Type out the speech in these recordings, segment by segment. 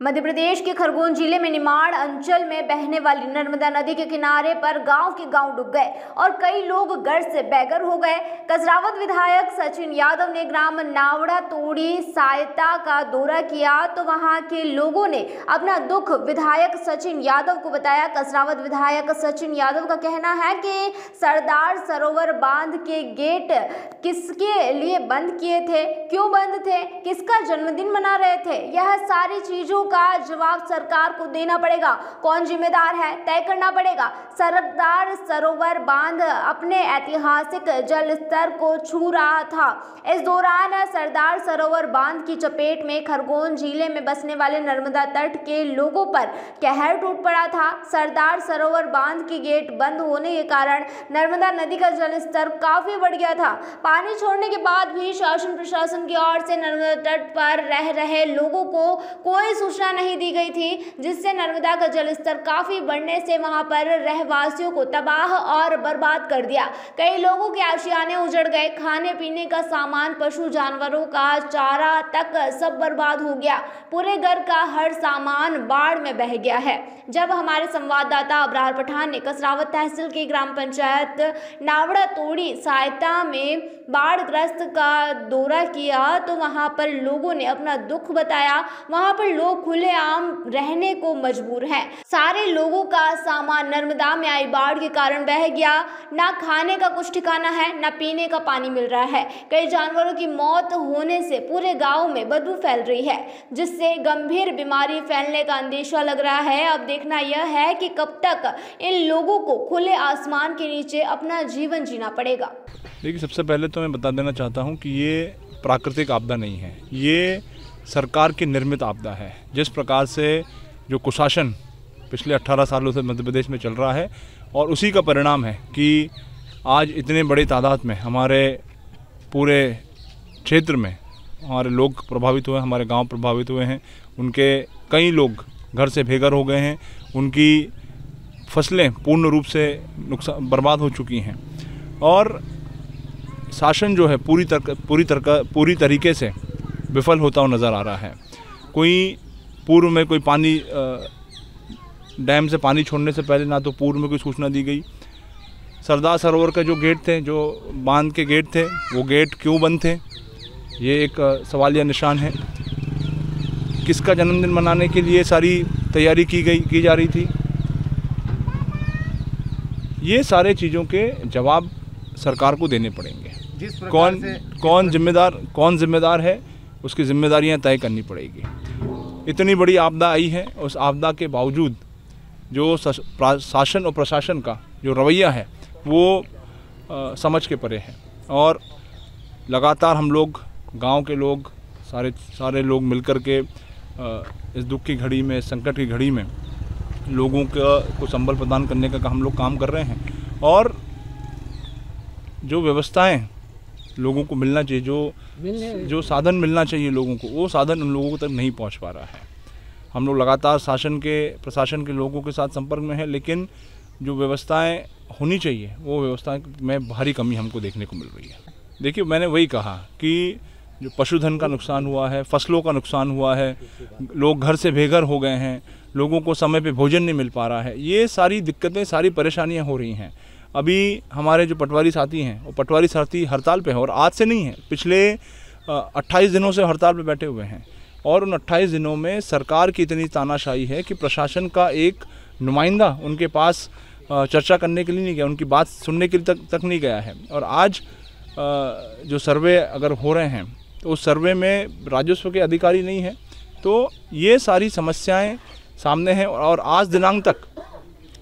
मध्य प्रदेश के खरगोन जिले में निमाड़ अंचल में बहने वाली नर्मदा नदी के किनारे पर गांव के गांव डूब गए और कई लोग गर्ज से बेघर हो गए। कसरावत विधायक सचिन यादव ने ग्राम नावड़ा तोड़ी सहायता का दौरा किया तो वहां के लोगों ने अपना दुख विधायक सचिन यादव को बताया। कसरावत विधायक सचिन यादव का कहना है कि सरदार सरोवर बांध के गेट किसके लिए बंद किए थे, क्यों बंद थे, किसका जन्मदिन मना रहे थे, यह सारी चीजों का जवाब सरकार को देना पड़ेगा। कौन जिम्मेदार है तय करना पड़ेगा। सरदार सरोवर बांध अपने ऐतिहासिक जल स्तर को छू रहा था। इस दौरान सरदार सरोवर बांध की चपेट में खरगोन जिले में बसने वाले नर्मदा तट के लोगों पर कहर टूट पड़ा था। सरदार सरोवर बांध के गेट बंद होने के कारण नर्मदा नदी का जल स्तर काफी बढ़ गया था। पानी छोड़ने के बाद भी शासन प्रशासन की ओर से नर्मदा तट पर रह रहे लोगों को कोई सूचना नहीं दी गई थी, जिससे नर्मदा का जलस्तर काफी बढ़ने से वहां पर रहवासियों को तबाह और बर्बाद कर दिया। कई लोगों के आशियाने उजड़ गए, खाने पीने का सामान, पशु जानवरों का चारा तक सब बर्बाद हो गया। पूरे घर का हर सामान बाढ़ में बह गया है। जब हमारे संवाददाता अब्रार पठान ने कसरावत तहसील की ग्राम पंचायत नावड़ा तोड़ी सहायता में बाढ़ग्रस्त का दौरा किया तो वहां पर लोगों ने अपना दुख बताया। वहां पर लोग खुलेआम रहने को मजबूर हैं। सारे लोगों का सामान नर्मदा में आई बाढ़ के कारण बह गया। ना खाने का कुछ ठिकाना है, ना पीने का पानी मिल रहा है। कई जानवरों की मौत होने से पूरे गांव में बदबू फैल रही है, जिससे गंभीर बीमारी फैलने का अंदेशा लग रहा है। अब देखना यह है कि कब तक इन लोगों को खुले आसमान के नीचे अपना जीवन जीना पड़ेगा। देखिए, सबसे पहले तो मैं बता देना चाहता हूँ कि ये प्राकृतिक आपदा नहीं है, ये सरकार की निर्मित आपदा है। जिस प्रकार से जो कुशासन पिछले 18 सालों से मध्य प्रदेश में चल रहा है और उसी का परिणाम है कि आज इतने बड़ी तादाद में हमारे पूरे क्षेत्र में हमारे लोग प्रभावित हुए हैं, हमारे गांव प्रभावित हुए हैं। उनके कई लोग घर से बेघर हो गए हैं, उनकी फसलें पूर्ण रूप से नुकसान बर्बाद हो चुकी हैं और शासन जो है पूरी तरीके से विफल होता हुआ नज़र आ रहा है। कोई पूर्व में कोई पानी डैम से पानी छोड़ने से पहले ना तो पूर्व में कोई सूचना दी गई। सरदार सरोवर का जो गेट थे, जो बांध के गेट थे, वो गेट क्यों बंद थे, ये एक सवालिया निशान है। किसका जन्मदिन मनाने के लिए सारी तैयारी की जा रही थी, ये सारे चीज़ों के जवाब सरकार को देने पड़ेंगे। कौन जिम्मेदार है, उसकी जिम्मेदारियां तय करनी पड़ेगी। इतनी बड़ी आपदा आई है, उस आपदा के बावजूद जो शासन और प्रशासन का जो रवैया है वो समझ के परे है और लगातार हम लोग गांव के लोग सारे लोग मिलकर के इस दुख की घड़ी में, संकट की घड़ी में लोगों को संबल प्रदान करने का हम लोग काम कर रहे हैं और जो व्यवस्थाएं लोगों को मिलना चाहिए, जो साधन मिलना चाहिए लोगों को, वो साधन उन लोगों तक नहीं पहुंच पा रहा है। हम लोग लगातार प्रशासन के लोगों के साथ संपर्क में हैं, लेकिन जो व्यवस्थाएं होनी चाहिए वो व्यवस्थाएं में भारी कमी हमको देखने को मिल रही है। देखिए, मैंने वही कहा कि जो पशुधन का नुकसान हुआ है, फसलों का नुकसान हुआ है, लोग घर से बेघर हो गए हैं, लोगों को समय पर भोजन नहीं मिल पा रहा है, ये सारी दिक्कतें, सारी परेशानियाँ हो रही हैं। अभी हमारे जो पटवारी साथी हैं वो पटवारी साथी हड़ताल पे हैं और आज से नहीं है, पिछले 28 दिनों से हड़ताल पे बैठे हुए हैं और उन 28 दिनों में सरकार की इतनी तानाशाही है कि प्रशासन का एक नुमाइंदा उनके पास चर्चा करने के लिए नहीं गया, उनकी बात सुनने के लिए तक नहीं गया है। और आज जो सर्वे अगर हो रहे हैं तो उस सर्वे में राजस्व के अधिकारी नहीं है, तो ये सारी समस्याएँ सामने हैं और आज दिनांक तक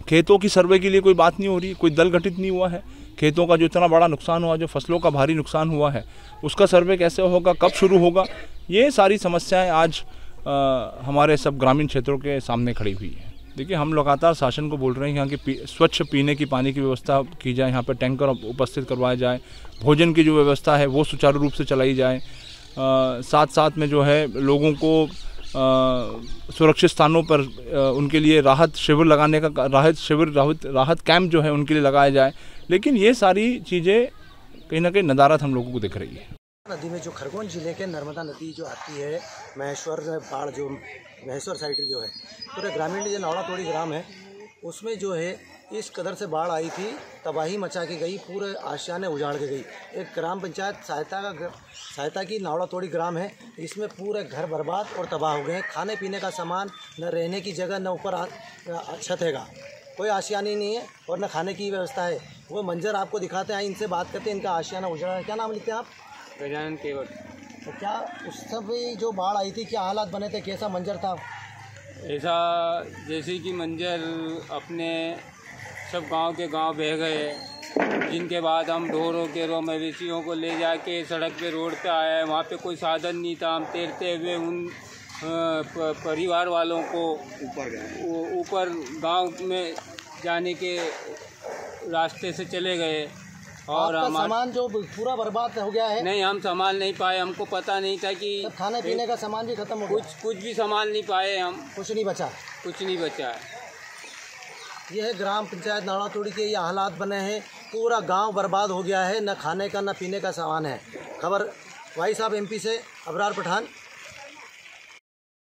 खेतों की सर्वे के लिए कोई बात नहीं हो रही, कोई दल गठित नहीं हुआ है। खेतों का जो इतना बड़ा नुकसान हुआ, जो फसलों का भारी नुकसान हुआ है, उसका सर्वे कैसे होगा, कब शुरू होगा, ये सारी समस्याएं आज हमारे सब ग्रामीण क्षेत्रों के सामने खड़ी हुई है। देखिए, हम लगातार शासन को बोल रहे हैं यहाँ की स्वच्छ पीने की पानी की व्यवस्था की जाए, यहाँ पर टैंकर उपस्थित करवाया जाए, भोजन की जो व्यवस्था है वो सुचारू रूप से चलाई जाए। साथ में जो है लोगों को सुरक्षित स्थानों पर उनके लिए राहत शिविर लगाने का राहत कैंप जो है उनके लिए लगाया जाए। लेकिन ये सारी चीज़ें कहीं ना कहीं नदारत हम लोगों को दिख रही है। नदी में जो खरगोन जिले के नर्मदा नदी जो आती है, महेश्वर बाढ़ जो भैंसवर साइड जो है पूरे ग्रामीण जो नावड़ा तोड़ी ग्राम है उसमें जो है इस कदर से बाढ़ आई थी, तबाही मचा के गई, पूरे आशियाने उजाड़ के गई। एक ग्राम पंचायत सहायता की नावड़ा तोड़ी ग्राम है, इसमें पूरे घर बर्बाद और तबाह हो गए हैं। खाने पीने का सामान, न रहने की जगह, न ऊपर छत हैगा, कोई आशियानी नहीं है और न खाने की व्यवस्था है। वो मंजर आपको दिखाते हैं, इनसे बात करते हैं, इनका आशियाना उजड़ा है। क्या नाम लिखते हैं आप? गजानन केवट। तो क्या उस समय जो बाढ़ आई थी क्या हालात बने थे, कैसा मंजर था? ऐसा जैसे कि मंजर अपने सब गांव के गांव बह गए, जिनके बाद हम ढोरों के मवेशियों को ले जाके सड़क पे रोड पे आए। वहाँ पे कोई साधन नहीं था। हम तैरते हुए उन परिवार वालों को ऊपर गांव में जाने के रास्ते से चले गए। और हमारा सामान जो पूरा बर्बाद हो गया है? नहीं, हम संभाल नहीं पाए। हमको पता नहीं था कि खाने पीने का सामान भी खत्म हो गया। कुछ भी संभाल नहीं पाए हम। कुछ नहीं बचा। कुछ नहीं बचा। यह है ग्राम पंचायत नावड़ा तोड़ी के ये हालात बने हैं। पूरा गांव बर्बाद हो गया है, न खाने का न पीने का सामान है। खबर वाई साहब MP से अबरार पठान।